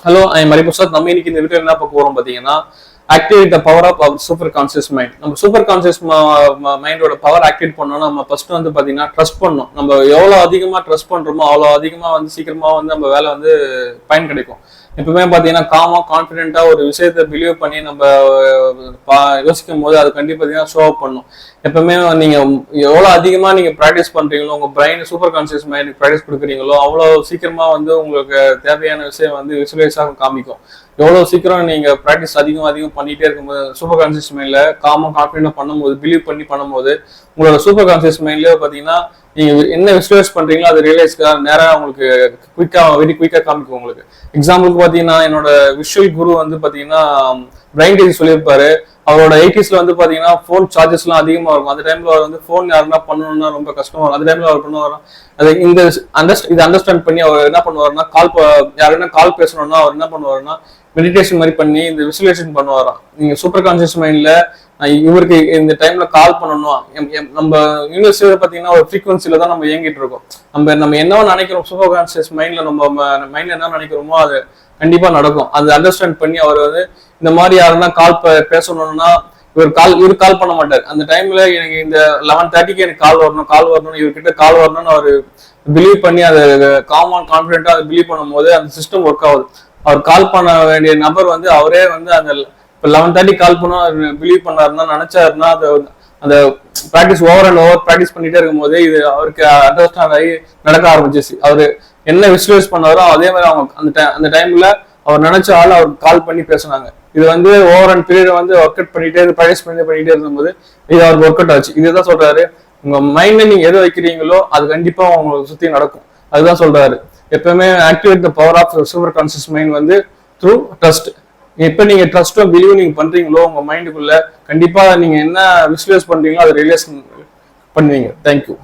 Hello, I am Hariprasad. நம்ம இன்னைக்கு இந்த வீடியோ என்ன பார்க்க போறோம் பார்த்தீங்கன்னா, activate the power of our super conscious mind. நம்ம சூப்பர் கான்சியஸ் மைண்டோட பவர் ஆக்டிவேட் பண்ணோம்னா, நம்ம ஃபர்ஸ்ட் வந்து பார்த்தீங்கன்னா ட்ரஸ்ட் பண்ணணும். நம்ம எவ்வளோ அதிகமாக ட்ரஸ்ட் பண்றோமோ அவ்வளோ அதிகமாக வந்து சீக்கிரமா வந்து நம்ம வேலை வந்து பயன் கிடைக்கும். எப்பவுமே பார்த்தீங்கன்னா காமா கான்ஃபிடென்ட்டா ஒரு விஷயத்த பிலீவ் பண்ணி நம்ம யோசிக்கும் போது அது கண்டிப்பா பார்த்தீங்கன்னா ஷோ அப் பண்ணும். எப்பவுமே நீங்க எவ்வளவு அதிகமா நீங்க ப்ராக்டிஸ் பண்றீங்களோ, உங்க brain super conscious mind practice கொடுக்குறீங்களோ அவ்வளவு சீக்கிரமா வந்து உங்களுக்கு தேவையான விஷயம் வந்து விசுவலைஸாக காமிக்கும். எவ்வளவு சீக்கிரம் நீங்க ப்ராக்டிஸ் அதிகம் பண்ணிட்டே இருக்கும்போது சூப்பர் கான்சியஸ் மைண்ட்ல காமா கான்ஃபிடென்ட்டா பண்ணும்போது, பிலீவ் பண்ணி பண்ணும்போது உங்களோட சூப்பர் கான்சியஸ் மைண்ட்லயே பாத்தீங்கன்னா நீங்க என்ன விசுவலைஸ் பண்றீங்களோ அது ரியலைஸ்க்கா நேரம் உங்களுக்கு வெரி குயிக்கா காமிக்கும். உங்களுக்கு எக்ஸாம்பிளுக்கு பாத்தீங்கன்னா என்னோட விஷுவல் குரு வந்து பாத்தீங்கன்னா பிரைன் டீச் சொல்லியிருப்பாரு. அவரோட 80s வந்து பாத்தீங்கன்னா போன் சார்ஜஸ் எல்லாம் அதிகமா இருக்கும். அந்த டைம்ல அவர் வந்து போன் யாருன்னா பண்ணணும்னா ரொம்ப கஷ்டமா இருக்கும். அந்த டைம்ல அவர் பண்ணுவார் அது இதை அண்டர்ஸ்டாண்ட் பண்ணி அவர் என்ன பண்ணுவாருன்னா யாருன்னா கால் பேசணும்னா அவர் என்ன பண்ணுவாருன்னா மெடிடேஷன் மாதிரி பண்ணி இந்த விசுவலைசேஷன் பண்ணுவாராம். நீங்க சூப்பர் கான்சியஸ் மைண்ட்ல இவருக்கு இந்த டைம்ல கால் பண்ணணும். நம்ம யூனிவர்சிட்டி பாத்தீங்கன்னா ஒரு ஃப்ரீக்வன்சில தான் நம்ம இயங்கிட்டு இருக்கோம். நம்ம என்ன நினைக்கிறோம் சூப்பர் கான்சியஸ் மைண்ட்ல நம்ம மைண்ட்ல என்ன நினைக்கிறோமோ அது கண்டிப்பா நடக்கும். அது அண்டர்ஸ்டாண்ட் பண்ணி அவர் வந்து இந்த மாதிரி யாருன்னா கால் பேசணும்னா இவர் கால் பண்ண மாட்டார். அந்த டைம்ல எனக்கு இந்த 11:30க்கு எனக்கு கால் வரணும் இவர்கிட்ட கால் வரணும்னு அவர் பிலீவ் பண்ணி அதை காமன் கான்ஃபிடென்ட்டா அதை பிலீவ் பண்ணும் போது அந்த சிஸ்டம் ஒர்க் ஆகுது. அவர் கால் பண்ண வேண்டிய நபர் வந்து அவரே வந்து அந்த 11:30 கால் பண்ண பிலீவ் பண்ணாருன்னா நினைச்சாருன்னா அந்த practice over and over practice பண்ணிட்டே இருக்கும் போது இது அவருக்கு அண்டர்ஸ்டாண்ட் ஆகி நடக்க ஆரம்பிச்சிச்சு. அவரு என்ன விசுவலைஸ் பண்ணாரோ அதே மாதிரி அவங்க அந்த டைம்ல அவர் நினைச்ச ஆள் அவர் கால் பண்ணி பேசினாங்க. இது வந்து ஓவர் அண்ட் பீரியட் வந்து ஒர்க் அவுட் ப்ராக்டிஸ் பண்ணிட்டே இருக்கும்போது இது அவருக்கு ஒர்க் அவுட் ஆச்சு. இதுதான் சொல்றாரு, உங்க மைண்ட்ல நீங்க எதை வைக்கிறீங்களோ அது கண்டிப்பா உங்களுக்கு சுத்தி நடக்கும். அதுதான் சொல்றாரு. எப்பவுமே activate the power of super conscious mind வந்து த்ரூ ட்ரஸ்ட். எப்ப நீங்க ட்ரஸ்ட்டும் பிலீவ் நீங்க பண்றீங்களோ உங்க மைண்டுக்குள்ள கண்டிப்பா நீங்க என்ன விசுவலைஸ் பண்றீங்களோ அதை ரியலைஸ் பண்ணுவீங்க. தேங்க்யூ.